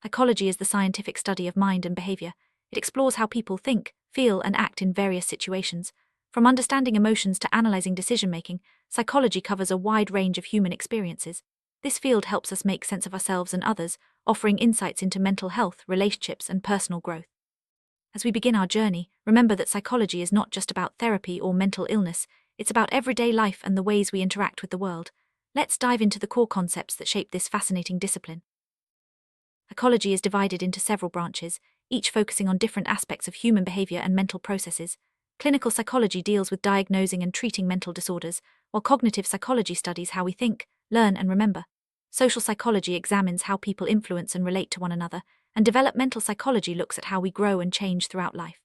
Psychology is the scientific study of mind and behavior. It explores how people think, feel, and act in various situations. From understanding emotions to analyzing decision-making, psychology covers a wide range of human experiences. This field helps us make sense of ourselves and others, offering insights into mental health, relationships, and personal growth. As we begin our journey, remember that psychology is not just about therapy or mental illness, it's about everyday life and the ways we interact with the world. Let's dive into the core concepts that shape this fascinating discipline. Psychology is divided into several branches, each focusing on different aspects of human behavior and mental processes. Clinical psychology deals with diagnosing and treating mental disorders, while cognitive psychology studies how we think, learn, and remember. Social psychology examines how people influence and relate to one another, and developmental psychology looks at how we grow and change throughout life.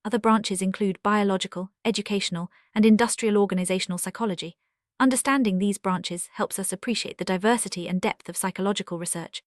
Other branches include biological, educational, and industrial organizational psychology. Understanding these branches helps us appreciate the diversity and depth of psychological research.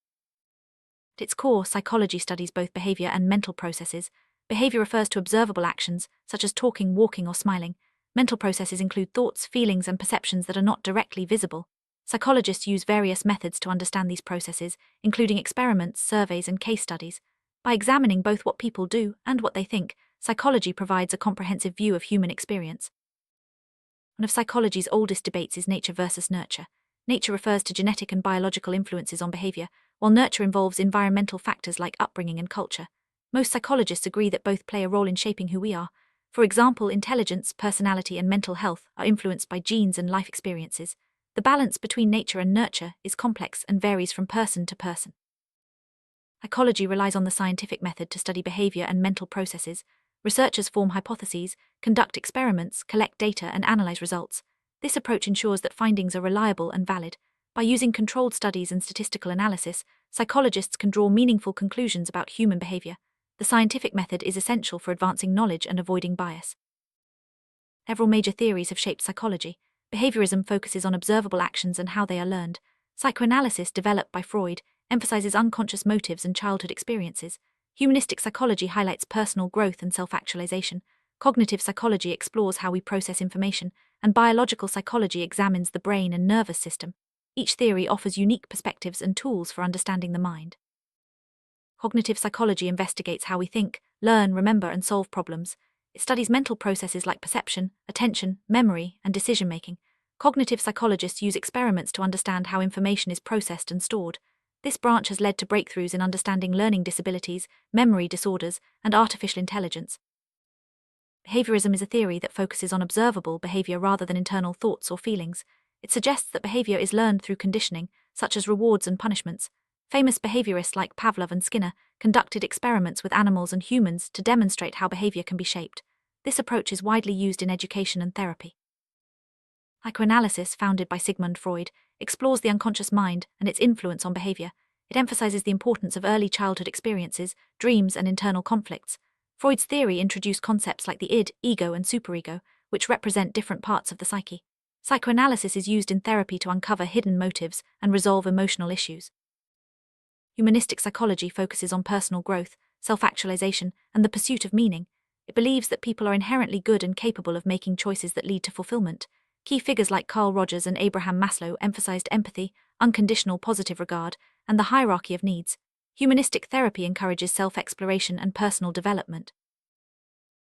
At its core, psychology studies both behavior and mental processes. Behavior refers to observable actions, such as talking, walking, or smiling. Mental processes include thoughts, feelings, and perceptions that are not directly visible. Psychologists use various methods to understand these processes, including experiments, surveys, and case studies. By examining both what people do and what they think, psychology provides a comprehensive view of human experience. One of psychology's oldest debates is nature versus nurture. Nature refers to genetic and biological influences on behavior, while nurture involves environmental factors like upbringing and culture. Most psychologists agree that both play a role in shaping who we are. For example, intelligence, personality, and mental health are influenced by genes and life experiences. The balance between nature and nurture is complex and varies from person to person. Psychology relies on the scientific method to study behavior and mental processes. Researchers form hypotheses, conduct experiments, collect data, and analyze results. This approach ensures that findings are reliable and valid. By using controlled studies and statistical analysis, psychologists can draw meaningful conclusions about human behavior. The scientific method is essential for advancing knowledge and avoiding bias. Several major theories have shaped psychology. Behaviorism focuses on observable actions and how they are learned. Psychoanalysis, developed by Freud, emphasizes unconscious motives and childhood experiences. Humanistic psychology highlights personal growth and self-actualization. Cognitive psychology explores how we process information, and biological psychology examines the brain and nervous system. Each theory offers unique perspectives and tools for understanding the mind. Cognitive psychology investigates how we think, learn, remember, and solve problems. It studies mental processes like perception, attention, memory, and decision-making. Cognitive psychologists use experiments to understand how information is processed and stored. This branch has led to breakthroughs in understanding learning disabilities, memory disorders, and artificial intelligence. Behaviorism is a theory that focuses on observable behavior rather than internal thoughts or feelings. It suggests that behavior is learned through conditioning, such as rewards and punishments. Famous behaviorists like Pavlov and Skinner conducted experiments with animals and humans to demonstrate how behavior can be shaped. This approach is widely used in education and therapy. Psychoanalysis, founded by Sigmund Freud, explores the unconscious mind and its influence on behavior. It emphasizes the importance of early childhood experiences, dreams, and internal conflicts. Freud's theory introduced concepts like the id, ego, and superego, which represent different parts of the psyche. Psychoanalysis is used in therapy to uncover hidden motives and resolve emotional issues. Humanistic psychology focuses on personal growth, self-actualization, and the pursuit of meaning. It believes that people are inherently good and capable of making choices that lead to fulfillment. Key figures like Carl Rogers and Abraham Maslow emphasized empathy, unconditional positive regard, and the hierarchy of needs. Humanistic therapy encourages self-exploration and personal development.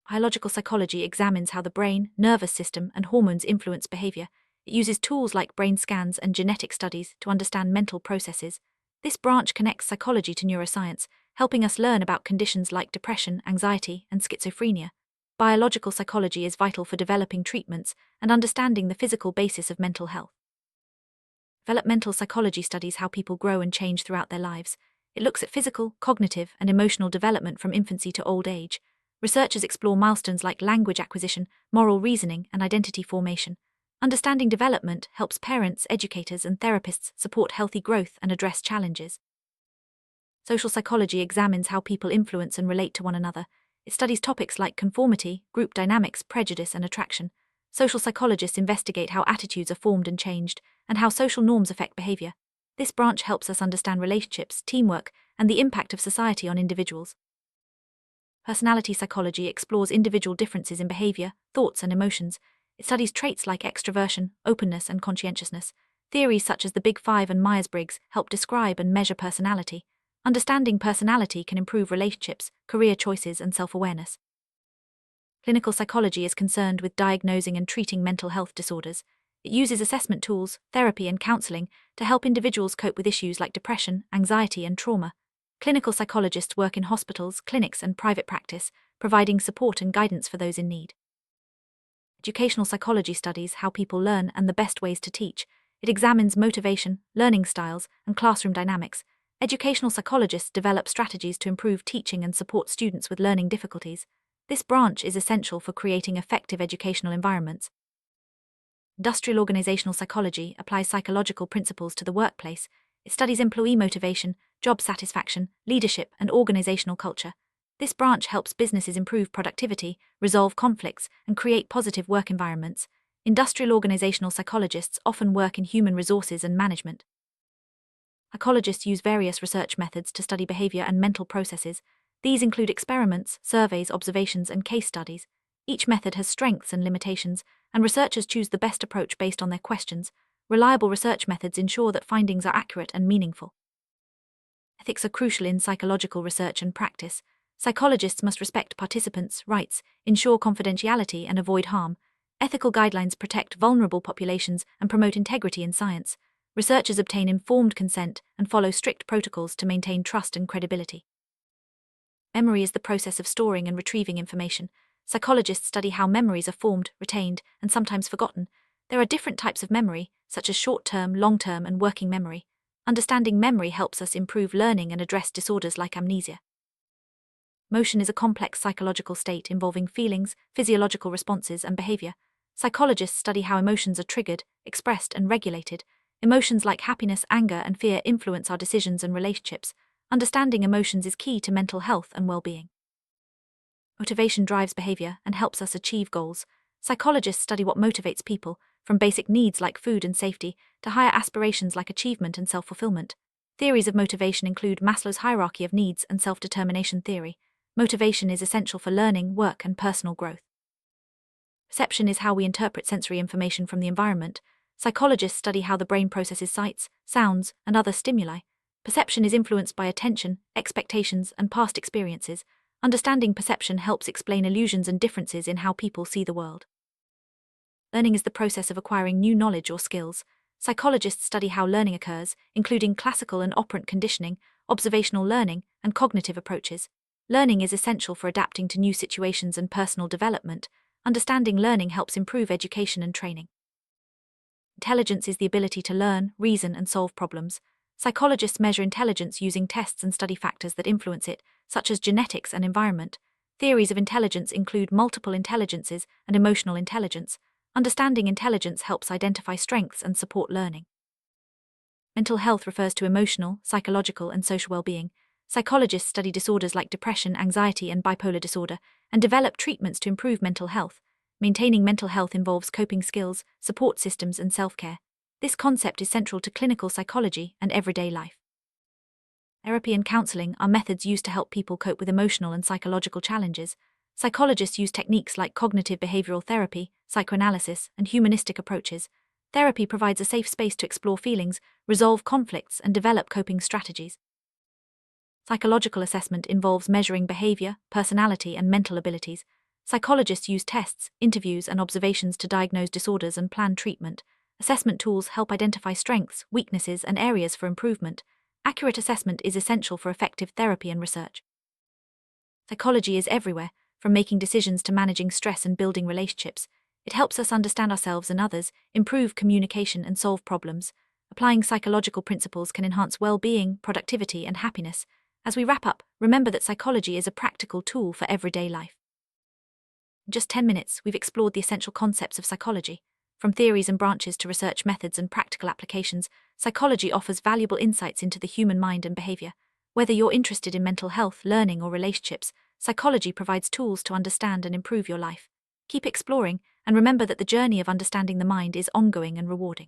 Biological psychology examines how the brain, nervous system, and hormones influence behavior. It uses tools like brain scans and genetic studies to understand mental processes. This branch connects psychology to neuroscience, helping us learn about conditions like depression, anxiety, and schizophrenia. Biological psychology is vital for developing treatments and understanding the physical basis of mental health. Developmental psychology studies how people grow and change throughout their lives. It looks at physical, cognitive, and emotional development from infancy to old age. Researchers explore milestones like language acquisition, moral reasoning, and identity formation. Understanding development helps parents, educators, and therapists support healthy growth and address challenges. Social psychology examines how people influence and relate to one another. It studies topics like conformity, group dynamics, prejudice, and attraction. Social psychologists investigate how attitudes are formed and changed, and how social norms affect behavior. This branch helps us understand relationships, teamwork, and the impact of society on individuals. Personality psychology explores individual differences in behavior, thoughts, and emotions. It studies traits like extroversion, openness, and conscientiousness. Theories such as the Big Five and Myers-Briggs help describe and measure personality. Understanding personality can improve relationships, career choices, and self-awareness. Clinical psychology is concerned with diagnosing and treating mental health disorders. It uses assessment tools, therapy, and counseling to help individuals cope with issues like depression, anxiety, and trauma. Clinical psychologists work in hospitals, clinics, and private practice, providing support and guidance for those in need. Educational psychology studies how people learn and the best ways to teach. It examines motivation, learning styles, and classroom dynamics. Educational psychologists develop strategies to improve teaching and support students with learning difficulties. This branch is essential for creating effective educational environments. Industrial organizational psychology applies psychological principles to the workplace. It studies employee motivation, job satisfaction, leadership, and organizational culture. This branch helps businesses improve productivity, resolve conflicts, and create positive work environments. Industrial organizational psychologists often work in human resources and management. Psychologists use various research methods to study behavior and mental processes. These include experiments, surveys, observations, and case studies. Each method has strengths and limitations, and researchers choose the best approach based on their questions. Reliable research methods ensure that findings are accurate and meaningful. Ethics are crucial in psychological research and practice. Psychologists must respect participants' rights, ensure confidentiality, and avoid harm. Ethical guidelines protect vulnerable populations and promote integrity in science. Researchers obtain informed consent and follow strict protocols to maintain trust and credibility. Memory is the process of storing and retrieving information. Psychologists study how memories are formed, retained, and sometimes forgotten. There are different types of memory, such as short-term, long-term, and working memory. Understanding memory helps us improve learning and address disorders like amnesia. Motion is a complex psychological state involving feelings, physiological responses, and behavior. Psychologists study how emotions are triggered, expressed, and regulated. Emotions like happiness, anger, and fear influence our decisions and relationships. Understanding emotions is key to mental health and well-being. Motivation drives behavior and helps us achieve goals. Psychologists study what motivates people, from basic needs like food and safety to higher aspirations like achievement and self-fulfillment. Theories of motivation include Maslow's hierarchy of needs and self-determination theory. Motivation is essential for learning, work, and personal growth. Perception is how we interpret sensory information from the environment. Psychologists study how the brain processes sights, sounds, and other stimuli. Perception is influenced by attention, expectations, and past experiences. Understanding perception helps explain illusions and differences in how people see the world. Learning is the process of acquiring new knowledge or skills. Psychologists study how learning occurs, including classical and operant conditioning, observational learning, and cognitive approaches. Learning is essential for adapting to new situations and personal development. Understanding learning helps improve education and training. Intelligence is the ability to learn, reason, and solve problems. Psychologists measure intelligence using tests and study factors that influence it, such as genetics and environment. Theories of intelligence include multiple intelligences and emotional intelligence. Understanding intelligence helps identify strengths and support learning. Mental health refers to emotional, psychological, and social well-being. Psychologists study disorders like depression, anxiety, and bipolar disorder, and develop treatments to improve mental health. Maintaining mental health involves coping skills, support systems, and self-care. This concept is central to clinical psychology and everyday life. Therapy and counseling are methods used to help people cope with emotional and psychological challenges. Psychologists use techniques like cognitive behavioral therapy, psychoanalysis, and humanistic approaches. Therapy provides a safe space to explore feelings, resolve conflicts, and develop coping strategies. Psychological assessment involves measuring behavior, personality, and mental abilities. Psychologists use tests, interviews, and observations to diagnose disorders and plan treatment. Assessment tools help identify strengths, weaknesses, and areas for improvement. Accurate assessment is essential for effective therapy and research. Psychology is everywhere, from making decisions to managing stress and building relationships. It helps us understand ourselves and others, improve communication, and solve problems. Applying psychological principles can enhance well-being, productivity, and happiness. As we wrap up, remember that psychology is a practical tool for everyday life. In just 10 minutes, we've explored the essential concepts of psychology. From theories and branches to research methods and practical applications, psychology offers valuable insights into the human mind and behavior. Whether you're interested in mental health, learning, or relationships, psychology provides tools to understand and improve your life. Keep exploring, and remember that the journey of understanding the mind is ongoing and rewarding.